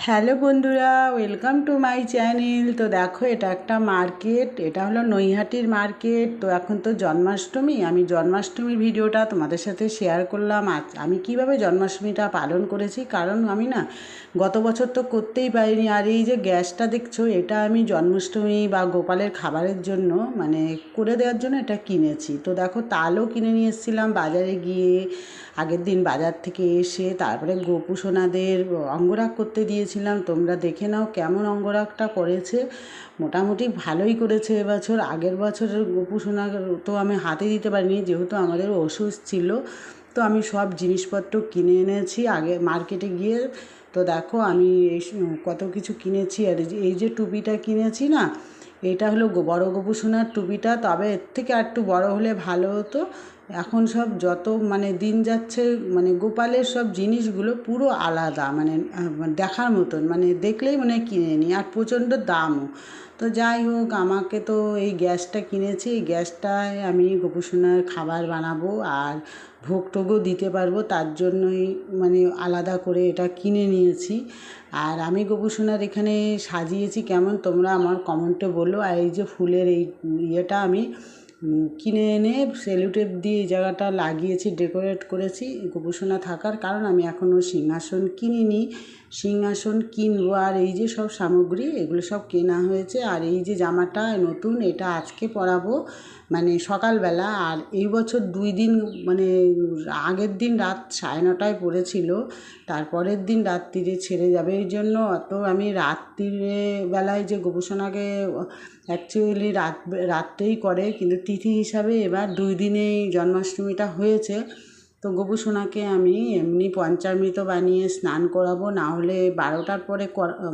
Hello বন্ধুরা, welcome to my channel. তো দেখো, এটা একটা মার্কেট, এটা হলো নৈহাটির মার্কেট। তো এখন তো জন্মাষ্টমী, আমি জন্মাষ্টমীর ভিডিওটা তোমাদের সাথে শেয়ার করলাম। আজ আমি কিভাবে জন্মাষ্টমীটা পালন করেছি, কারণ আমি না গত বছর তো করতেই পারিনি। আর এই যে গ্যাসটা দেখছো, এটা আমি জন্মাষ্টমী বা গোপালের খাবারের জন্য মানে করে দেওয়ার জন্য এটা কিনেছি। তো দেখো, তালও কিনে নিয়ে এসেছিলাম বাজারে গিয়ে। আগের দিন বাজার থেকে এসে তারপরে গোপু সোনাদের অঙ্গরাগ করতে দিয়েছিলাম। তোমরা দেখে নাও কেমন অঙ্গরাগটা করেছে। মোটামুটি ভালোই করেছে এবছর। আগের বছরের গোপু সোনা তো আমি হাতে দিতে পারিনি, যেহেতু আমাদের ওষুধ ছিল। তো আমি সব জিনিসপত্র কিনে এনেছি আগে মার্কেটে গিয়ে। তো দেখো, আমি কত কিছু কিনেছি। আর এই যে টুপিটা কিনেছি না, এটা হলো বড় গোপু সোনার টুপিটা। তবে এর থেকে আর একটু বড় হলে ভালো হতো। এখন সব যত মানে দিন যাচ্ছে, মানে গোপালের সব জিনিসগুলো পুরো আলাদা, মানে দেখার মতন, মানে দেখলেই মনে হয় কিনে নিই। আর প্রচণ্ড দামও। তো যাই হোক, আমাকে তো এই গ্যাসটা কিনেছি, এই গ্যাসটায় আমি গোপুসোনার খাবার বানাবো আর ভোগ টোগও দিতে পারবো, তার জন্যই মানে আলাদা করে এটা কিনে নিয়েছি। আর আমি গোপুসোনার এখানে সাজিয়েছি কেমন, তোমরা আমার কমেন্টে বলো। আর এই যে ফুলের এই ইয়েটা আমি কিনে এনে সেলুটেপ দিয়ে এই জায়গাটা লাগিয়েছি, ডেকোরেট করেছি গোপুসোনা থাকার। কারণ আমি এখনও সিংহাসন কিনিনি, সিংহাসন কিনবো। আর এই যে সব সামগ্রী, এগুলো সব কেনা হয়েছে। আর এই যে জামাটা নতুন, এটা আজকে পরাবো মানে সকালবেলা। আর এই বছর 2 দিন মানে আগের দিন রাত 9:30টায় পড়েছিল, তারপরের দিন রাত্রিরে ছেড়ে যাবে। এই জন্য অত আমি রাত্রিরে বেলায় যে গোপুসোনাকে অ্যাকচুয়ালি রাত্রেই করে, কিন্তু তিথি হিসাবে এবার 2 দিনেই জন্মাষ্টমীটা হয়েছে। তো গোপুসোনাকে আমি এমনি পঞ্চামৃত বানিয়ে স্নান করাবো, না হলে 12টার পরে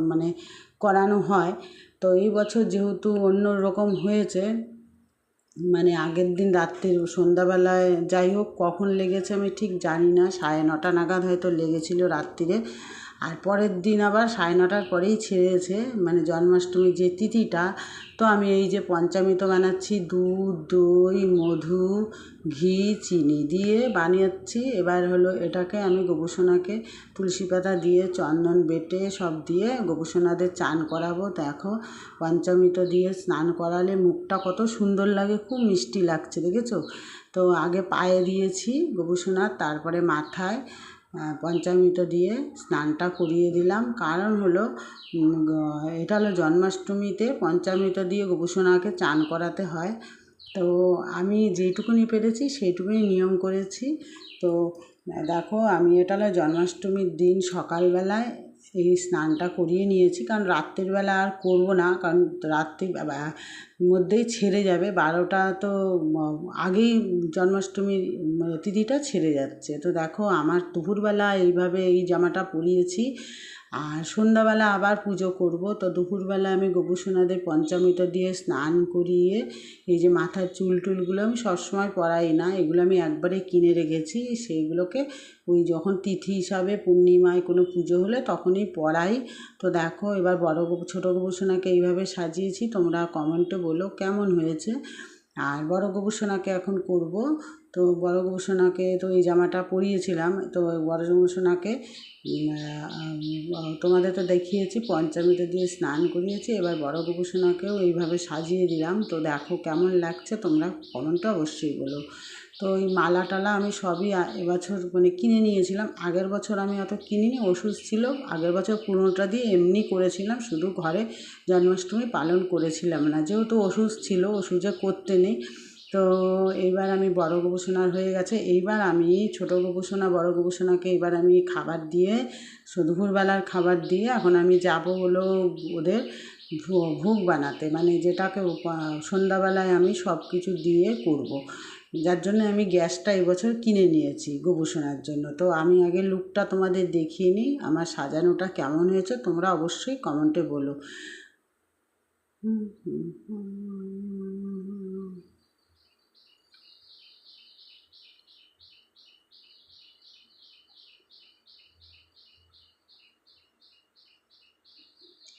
মানে করানো হয়। তো এই বছর যেহেতু অন্য রকম হয়েছে, মানে আগের দিন রাত্রির সন্ধ্যাবেলায়, যাই হোক কখন লেগেছে আমি ঠিক জানি না, 9:30 নাগাদ হয়তো লেগেছিল রাত্রিরে। আর পরের দিন আবার 9:30টার পরেই ছেড়েছে, মানে জন্মাষ্টমীর যে তিথিটা। তো আমি এই যে পঞ্চামৃত বানাচ্ছি, দুধ, দই, মধু, ঘি, চিনি দিয়ে বানিয়েছি। এবার হলো এটাকে আমি গোপুসোনাকে তুলসী পাতা দিয়ে, চন্দন বেটে সব দিয়ে গোপুসোনাদের চান করাবো। দেখো, পঞ্চামৃত দিয়ে স্নান করালে মুখটা কত সুন্দর লাগে, খুব মিষ্টি লাগছে, দেখেছো? তো আগে পায়ে দিয়েছি গোপুসোনার, তারপরে মাথায় পঞ্চামৃত দিয়ে স্নানটা করিয়ে দিলাম। কারণ হলো এটা হলো জন্মাষ্টমীতে পঞ্চামৃত দিয়ে গোপুসোনাকে চান করাতে হয়। তো আমি যেইটুকুনি পেরেছি সেইটুকুনি নিয়ম করেছি। তো দেখো, আমি এটা হলো জন্মাষ্টমীর দিন সকালবেলায় এই স্নানটা করিয়ে নিয়েছি, কারণ রাত্রির বেলা আর করবো না, কারণ রাত্রি মধ্যেই ছেড়ে যাবে। 12টা তো আগেই জন্মাষ্টমীর তিথিটা ছেড়ে যাচ্ছে। তো দেখো, আমার দুপুরবেলা এইভাবে এই জামাটা পরিয়েছি। আর সন্ধ্যাবেলা আবার পুজো করব। তো দুপুরবেলা আমি গোপুসোনাদের পঞ্চামৃত দিয়ে স্নান করিয়ে, এই যে মাথার চুল টুলগুলো আমি সবসময় পরাই না, এগুলো আমি একবারে কিনে রেখেছি, সেইগুলোকে ওই যখন তিথি হিসাবে পূর্ণিমায় কোনো পুজো হলে তখনই পরাই। তো দেখো, এবার ছোটো গোপুসোনাকে এইভাবে সাজিয়েছি, তোমরা কমেন্টে বলো কেমন হয়েছে। আর বড় গোপুসোনাকে এখন করব। তো বড় গোপুসোনাকে তো এই জামাটা পরিয়েছিলাম। তো বড় গোপুসোনাকে তোমাদের তো দেখিয়েছি, পঞ্চামৃত দিয়ে স্নান করিয়েছি। এবার বড় গোপুসোনাকেও এইভাবে সাজিয়ে দিলাম। তো দেখো কেমন লাগছে, তোমরা কমেন্টে অবশ্যই বলো। তো এই মালা টালা আমি সবই এবছর মানে কিনে নিয়েছিলাম। আগের বছর আমি অত কিনিনি, ওষুধ ছিল। আগের বছর পুরোটা দিয়ে এমনি করেছিলাম, শুধু ঘরে জন্মাষ্টমী পালন করেছিলাম না, যেহেতু ওষুধ ছিল, ওষুধে করতে নেই। তো এইবার আমি বড় গোপুসোনার হয়ে গেছে। এইবার আমি ছোটো গোপুসোনা বড় গোপুসোনাকে এবার আমি খাবার দিয়ে, দুপুরবেলার খাবার দিয়ে এখন আমি যাব হলো ওদের ভোগ বানাতে, মানে যেটাকে সন্ধ্যাবেলায় আমি সব কিছু দিয়ে করব। যার জন্য আমি গ্যাসটা এবছর কিনে নিয়েছি গোপুসোনার জন্য। তো আমি আগে লুকটা তোমাদের দেখিয়ে নিই, আমার সাজানোটা কেমন হয়েছে তোমরা অবশ্যই কমেন্টে বলো।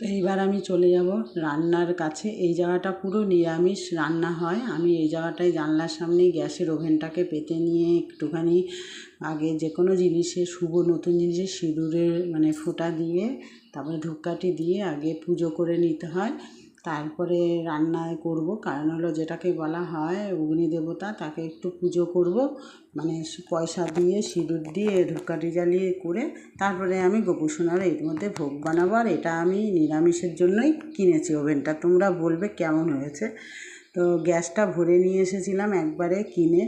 তো এইবার আমি চলে যাব রান্নার কাছে। এই জায়গাটা পুরো নিরামিষ রান্না হয়। আমি এই জায়গাটায় জানলার সামনেই গ্যাসের ওভেনটাকে পেতে নিয়ে একটুখানি আগে যে কোনো জিনিসে শুভ নতুন জিনিসে সিঁদুরের মানে ফোঁটা দিয়ে তারপরে ধূপকাঠি দিয়ে আগে পুজো করে নিতে হয়, তারপরে রান্নায় করব। কারণ হলো যেটাকে বলা হয় অগ্নিদেবতা, তাকে একটু পুজো করব, মানে পয়সা দিয়ে সিঁদুর দিয়ে ধূপকাঠি জ্বালিয়ে করে তারপরে আমি গোপুসোনার এর মধ্যে ভোগ বানাবো। আর এটা আমি নিরামিষের জন্যই কিনেছি ওভেনটা। তোমরা বলবে কেমন হয়েছে। তো গ্যাসটা ভরে নিয়ে এসেছিলাম একবারে কিনে।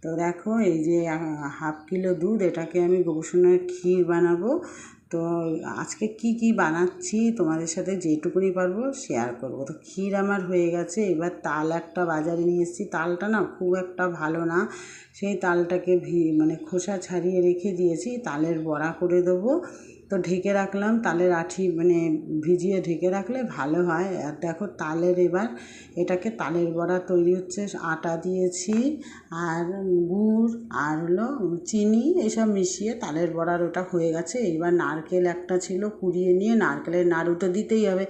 তো দেখো এই যে 1/2 কিলো দুধ, এটাকে আমি গোপুসোনার ক্ষীর বানাবো। তো আজকে কি বানাচ্ছি তোমাদের সাথে যেটুকুনি পারবো শেয়ার করব। তো ক্ষীর আমার হয়ে গেছে। এবার তাল একটা বাজারে নিয়ে এসেছি। তালটা না খুব একটা ভালো না, সেই তালটাকে মানে খোসা ছাড়িয়ে রেখে দিয়েছি। তালের বড়া করে দেবো। তো ঢেকে রাখলাম, তালের আঁঠি মানে ভিজিয়ে ঢেকে রাখলে ভালো হয়। আর দেখো তালের এবার এটাকে তালের বড়া তৈরি হচ্ছে। আটা দিয়েছি আর গুড় আর হলো চিনি এইসব মিশিয়ে তালের বড়ার ওটা হয়ে গেছে। এইবার নারকেল একটা ছিল কুড়িয়ে নিয়ে, নারকেলের নাড়ু তো দিতেই হবে,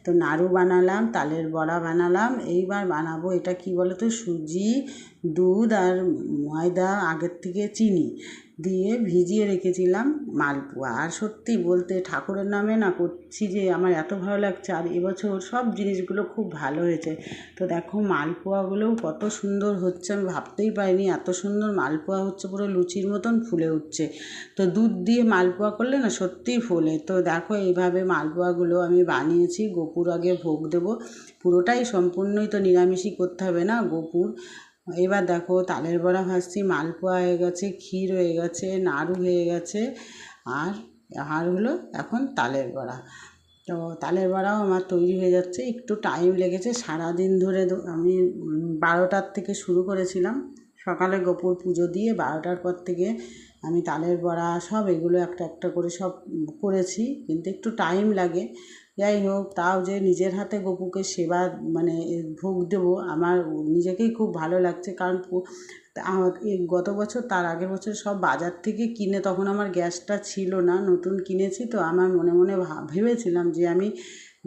তো নাড়ু বানালাম, তালের বড়া বানালাম। এইবার বানাবো এটা কি বলো তো, সুজি, দুধ আর ময়দা, আগের থেকে চিনি দিয়ে ভিজিয়ে রেখেছিলাম মালপোয়া। আর সত্যি বলতে ঠাকুরের নামে না করছি যে আমার এত ভালো লাগছে। আর এবছর সব জিনিসগুলো খুব ভালো হয়েছে। তো দেখো মালপোয়াগুলোও কত সুন্দর হচ্ছে, আমি ভাবতেই পারিনি এত সুন্দর মালপোয়া হচ্ছে, পুরো লুচির মতন ফুলে উঠছে। তো দুধ দিয়ে মালপোয়া করলে না সত্যিই ফোলে। তো দেখো এইভাবে মালপোয়াগুলো আমি বানিয়েছি। গোপুর আগে ভোগ দেবো, পুরোটাই সম্পূর্ণই তো নিরামিষই করতে হবে না গোপুর। এবার দেখো তালের বড়া ভাজছি, মালপোয়া হয়ে গেছে, ক্ষীর হয়ে গেছে, নাড়ু হয়ে গেছে, আর হলো এখন তালের বড়া। তো তালের বড়াও আমার তৈরি হয়ে যাচ্ছে। একটু টাইম লেগেছে, সারাদিন ধরে আমি 12টার থেকে শুরু করেছিলাম। সকালে গোপুর পুজো দিয়ে 12টার পর থেকে আমি তালের বড়া সব এগুলো একটা একটা করে সব করেছি, কিন্তু একটু টাইম লাগে। যাই হোক, তাও যে নিজের হাতে গোপুকে সেবা মানে ভোগ দেবো, আমার নিজেকেই খুব ভালো লাগছে। কারণ গত বছর তার আগের বছর সব বাজার থেকে কিনে, তখন আমার গ্যাসটা ছিল না, নতুন কিনেছি। তো আমার মনে মনে ভেবেছিলাম যে আমি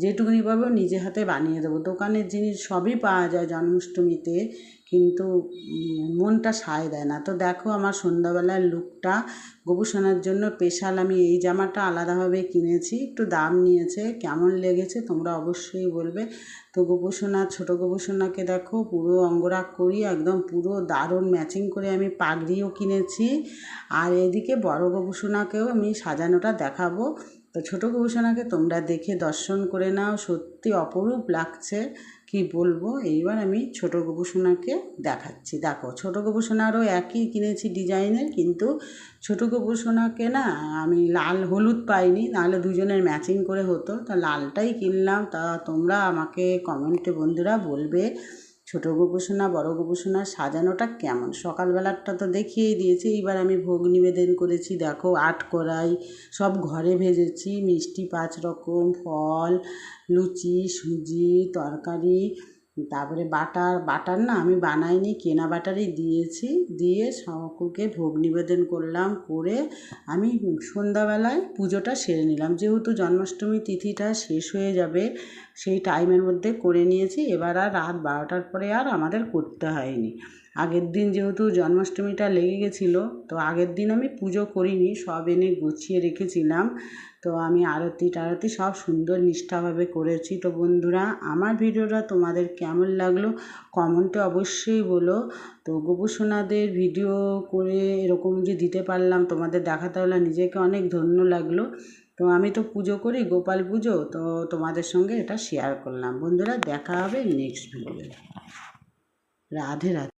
যেটুকুনি পারবো নিজে হাতে বানিয়ে দেবো। দোকানের জিনিস সবই পাওয়া যায় জন্মাষ্টমীতে, কিন্তু মনটা সায় দেয় না। তো দেখো আমার সন্ধ্যাবেলার লুকটা। গোপুসোনার জন্য স্পেশাল আমি এই জামাটা আলাদাভাবে কিনেছি, একটু দাম নিয়েছে। কেমন লেগেছে তোমরা অবশ্যই বলবে। তো গোপুসোনা, ছোটো গোপুসোনাকে দেখো পুরো অঙ্গরাগ করি একদম পুরো দারুণ ম্যাচিং করে আমি পাগড়িও কিনেছি। আর এদিকে বড় গোপুসোনাকেও আমি সাজানোটা দেখাবো। তো ছোটো গোপুসোনাকে তোমরা দেখে দর্শন করে নাও, সত্যি অপরূপ লাগছে, কি বলবো। এইবার আমি ছোটো গোপুসোনাকে দেখাচ্ছি। দেখো ছোটো গোপুসোনারও একই কিনেছি ডিজাইনের, কিন্তু ছোটো গোপুসোনাকে না আমি লাল হলুদ পাইনি, নাহলে দুজনের ম্যাচিং করে হতো। তা লালটাই কিনলাম। তা তোমরা আমাকে কমেন্টে বন্ধুরা বলবে ছোটো গোপুসোনা বড় গোপুসোনার সাজানোটা কেমন। সকালবেলাটা তো দেখিয়েই দিয়েছি। এইবার আমি ভোগ নিবেদন করেছি। দেখো 8 কড়াই সব ঘরে ভেজেছি, মিষ্টি 5 রকম, ফল, লুচি, সুজি, তরকারি, তারপরে বাটার না আমি বানাইনি, কেনা বাটারই দিয়েছি। দিয়ে সকলকে ভোগ নিবেদন করলাম, করে আমি সন্ধ্যাবেলায় পুজোটা সেরে নিলাম। যেহেতু জন্মাষ্টমী তিথিটা শেষ হয়ে যাবে, সেই টাইমের মধ্যে করে নিয়েছি। এবার আর রাত 12টার পরে আর আমাদের করতে হয়নি। আগের দিন যেহেতু জন্মাষ্টমীটা লেগে গেছিলো, তো আগের দিন আমি পুজো করিনি, সব এনে গুছিয়ে রেখেছিলাম। তো আমি আরতি টারতি সব সুন্দর নিষ্ঠাভাবে করেছি। তো বন্ধুরা আমার ভিডিওটা তোমাদের কেমন লাগলো কমেন্টে অবশ্যই বলো। তো গোপুসোনাদের ভিডিও করে এরকম যে দিতে পারলাম তোমাদের দেখাতে পারলাম, নিজেকে অনেক ধন্য লাগলো। তো আমি তো পুজো করি, গোপাল পুজো, তো তোমাদের সঙ্গে এটা শেয়ার করলাম। বন্ধুরা দেখা হবে নেক্সট ভিডিও। রাধে রাধে।